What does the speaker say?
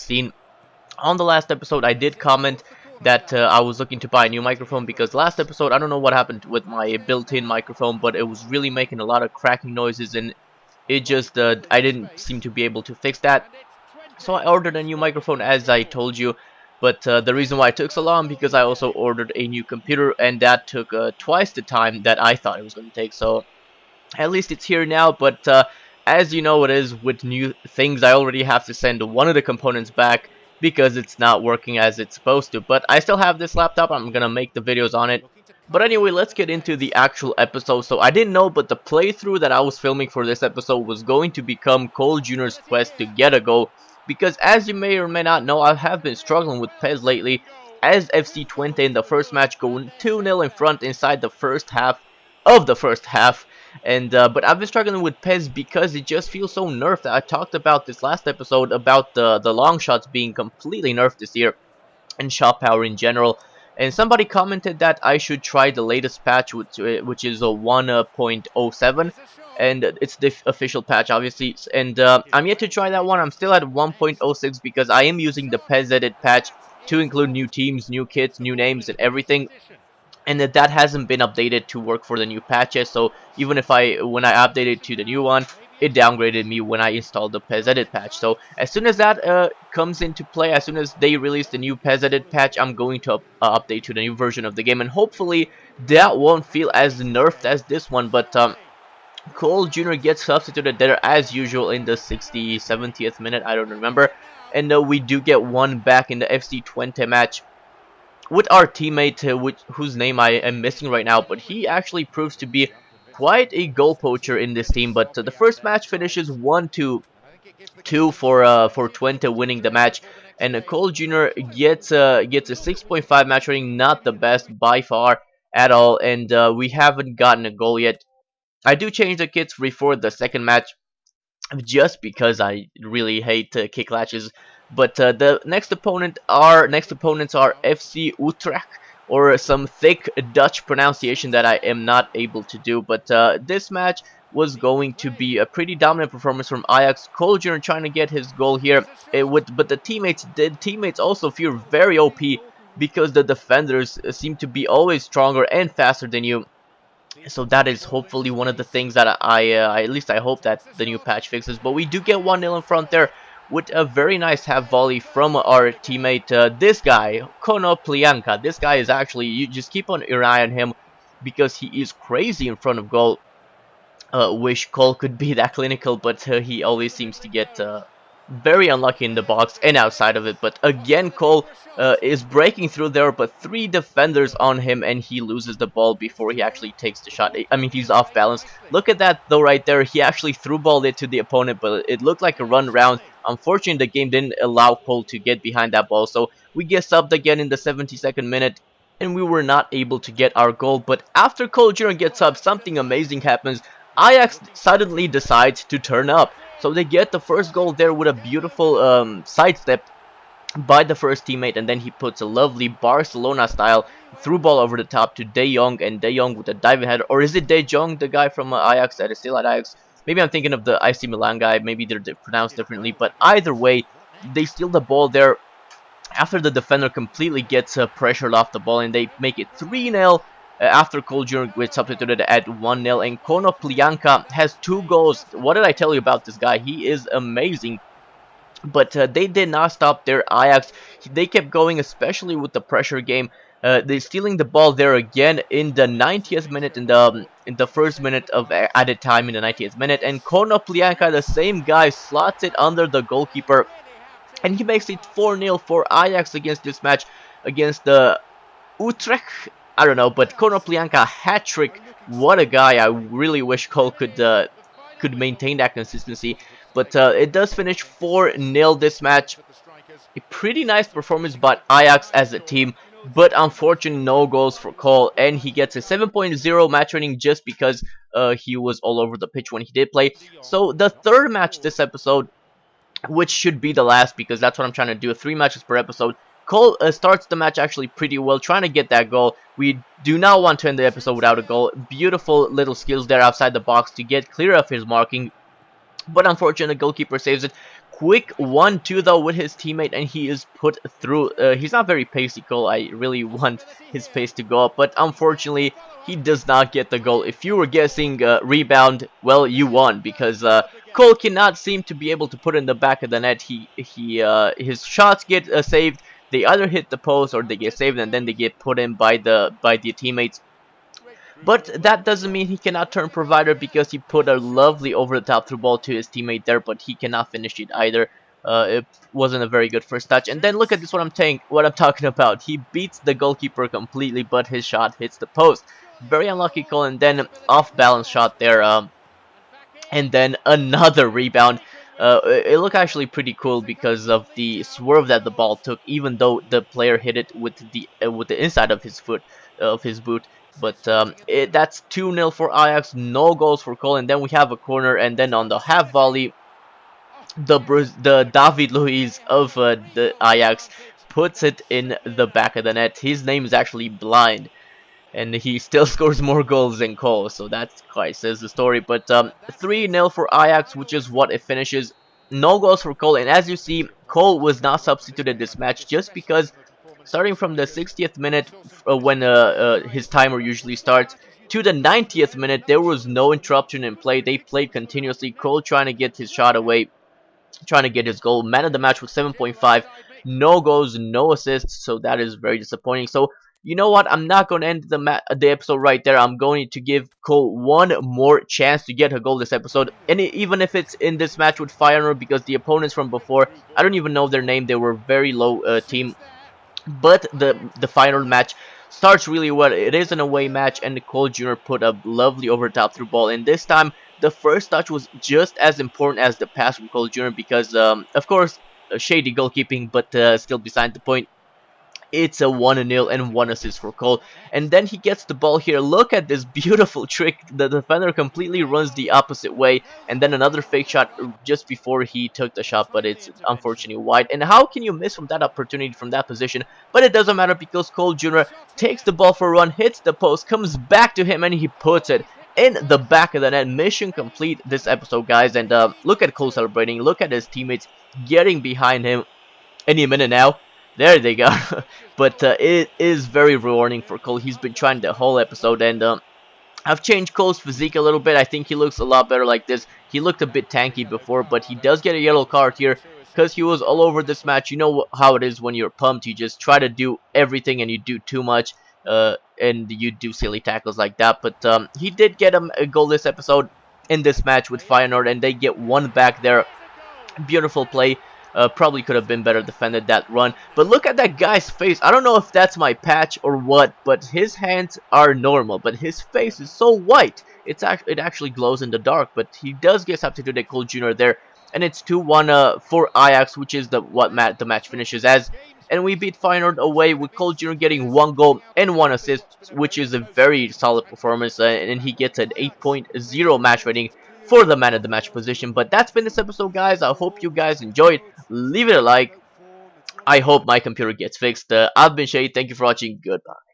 Ep.16. On the last episode, I did comment that I was looking to buy a new microphone because last episode, I don't know what happened with my built-in microphone, but it was really making a lot of cracking noises, and it just, I didn't seem to be able to fix that. So I ordered a new microphone, as I told you, but the reason why it took so long because I also ordered a new computer, and that took twice the time that I thought it was going to take. So at least it's here now, but as you know it is with new things, I already have to send one of the components back because it's not working as it's supposed to. But I still have this laptop, I'm gonna make the videos on it. But anyway, let's get into the actual episode. So I didn't know, but the playthrough that I was filming for this episode was going to become Cole Jr.'s quest to get a goal, because as you may or may not know, I have been struggling with PES lately, as FC20 in the first match going 2-0 in front inside the first half of the first half. And but I've been struggling with PES because it just feels so nerfed. I talked about this last episode about the long shots being completely nerfed this year, and shot power in general. And somebody commented that I should try the latest patch, which is a 1.07, and it's the official patch, obviously. And I'm yet to try that one. I'm still at 1.06 because I am using the PES edit patch to include new teams, new kits, new names, and everything. And that hasn't been updated to work for the new patches. So even if when I updated to the new one, it downgraded me when I installed the PES edit patch. So as soon as that comes into play, as soon as they release the new PES edit patch, I'm going to update to the new version of the game, and hopefully that won't feel as nerfed as this one. But Cole Jr. gets substituted there as usual in the 60th, 70th minute, I don't remember. And we do get one back in the FC20 match with our teammate, whose name I am missing right now, but he actually proves to be quite a goal poacher in this team. But the first match finishes 1-2 for Twente winning the match, and Cole Jr. gets a 6.5 match rating, not the best by far at all, and we haven't gotten a goal yet. I do change the kits before the second match, just because I really hate kick latches. But the next opponents are FC Utrecht, or some thick Dutch pronunciation that I am not able to do. But this match was going to be a pretty dominant performance from Ajax. Cole Jr. trying to get his goal here, but the teammates also feel very OP because the defenders seem to be always stronger and faster than you. So that is hopefully one of the things that at least I hope that the new patch fixes. But we do get 1-0 in front there with a very nice half volley from our teammate, this guy, Konoplyanka. This guy is actually, you just keep your eye on him because he is crazy in front of goal. Wish Cole could be that clinical, but he always seems to get very unlucky in the box and outside of it. But again, Cole is breaking through there, but 3 defenders on him, and he loses the ball before he actually takes the shot. I mean, he's off balance. Look at that though right there. He actually threw balled it to the opponent, but it looked like a run round. Unfortunately, the game didn't allow Cole to get behind that ball, so we get subbed again in the 72nd minute, and we were not able to get our goal. But after Cole Jr. gets up, something amazing happens. Ajax suddenly decides to turn up. So they get the first goal there with a beautiful sidestep by the first teammate, and then he puts a lovely Barcelona-style through ball over the top to De Jong, and De Jong with a diving header. Or is it De Jong, the guy from Ajax that is still at Ajax? Maybe I'm thinking of the AC Milan guy. Maybe they're pronounced differently. But either way, they steal the ball there after the defender completely gets pressured off the ball, and they make it 3-0. After Cole Jr. gets substituted at 1-0, and Konoplyanka has 2 goals. What did I tell you about this guy? He is amazing. But they did not stop there. Ajax, they kept going, especially with the pressure game. They're stealing the ball there again in the 90th minute, in the first minute of added time in the 90th minute, and Konoplyanka, the same guy, slots it under the goalkeeper, and he makes it 4-0 for Ajax against this match against the Utrecht. I don't know, but Konoplyanka hat-trick. What a guy. I really wish Cole could maintain that consistency. But it does finish 4-0 this match. A pretty nice performance by Ajax as a team, but unfortunately no goals for Cole, and he gets a 7.0 match rating just because he was all over the pitch when he did play. So the third match this episode, which should be the last because that's what I'm trying to do, 3 matches per episode. Cole starts the match actually pretty well, trying to get that goal. We do not want to end the episode without a goal. Beautiful little skills there outside the box to get clear of his marking. But unfortunately, the goalkeeper saves it quick 1-2 though with his teammate, and he is put through. He's not very pacey, Cole. I really want his pace to go up, but unfortunately he does not get the goal. If you were guessing rebound, well, you won, because Cole cannot seem to be able to put in the back of the net. His shots get saved. They either hit the post or they get saved, and then they get put in by the teammates. But that doesn't mean he cannot turn provider, because he put a lovely over-the-top through ball to his teammate there, but he cannot finish it either. It wasn't a very good first touch. And then look at this, what I'm talking about. He beats the goalkeeper completely, but his shot hits the post. Very unlucky call, and then off-balance shot there. And then another rebound. It looked actually pretty cool because of the swerve that the ball took, even though the player hit it with the inside of his foot, of his boot. But that's 2-0 for Ajax, no goals for Cole, and then we have a corner, and then on the half volley, the David Luiz of the Ajax puts it in the back of the net. His name is actually Blind, and he still scores more goals than Cole, so that quite says the story. But 3-0 for Ajax, which is what it finishes. No goals for Cole, and as you see, Cole was not substituted this match just because starting from the 60th minute, when his timer usually starts, to the 90th minute, there was no interruption in play. They played continuously. Cole trying to get his shot away, trying to get his goal. Man of the match with 7.5. No goals, no assists, so that is very disappointing. So, you know what? I'm not going to end the episode right there. I'm going to give Cole one more chance to get a goal this episode. And even if it's in this match with Feyenoord, because the opponents from before, I don't even know their name. They were a very low team. But the final match starts really well. It is an away match, and Cole Jr. put a lovely over-top through ball. And this time, the first touch was just as important as the pass from Cole Jr. because, of course, shady goalkeeping, but still beside the point. It's a 1-0 and 1 assist for Cole. And then he gets the ball here. Look at this beautiful trick. The defender completely runs the opposite way. And then another fake shot just before he took the shot, but it's unfortunately wide. And how can you miss from that opportunity from that position? But it doesn't matter because Cole Jr. takes the ball for a run, hits the post, comes back to him, and he puts it in the back of the net. Mission complete this episode, guys. And look at Cole celebrating. Look at his teammates getting behind him. Any minute now. There they go. But it is very rewarding for Cole. He's been trying the whole episode, and I've changed Cole's physique a little bit. I think he looks a lot better like this. He looked a bit tanky before, but he does get a yellow card here because he was all over this match. You know how it is when you're pumped. You just try to do everything and you do too much, and you do silly tackles like that. But he did get a goal this episode in this match with Feyenoord, and they get one back there. Beautiful play. Probably could have been better defended that run. But look at that guy's face. I don't know if that's my patch or what, but his hands are normal, but his face is so white. It actually glows in the dark, but he does get substituted Cole Jr. there. And it's 2-1 for Ajax, which is the match finishes as. And we beat Feyenoord away with Cole Jr. getting 1 goal and 1 assist, which is a very solid performance. And he gets an 8.0 match rating for the man of the match position. But that's been this episode, guys. I hope you guys enjoyed. Leave it a like. I hope my computer gets fixed. I've been Shay. Thank you for watching. Goodbye.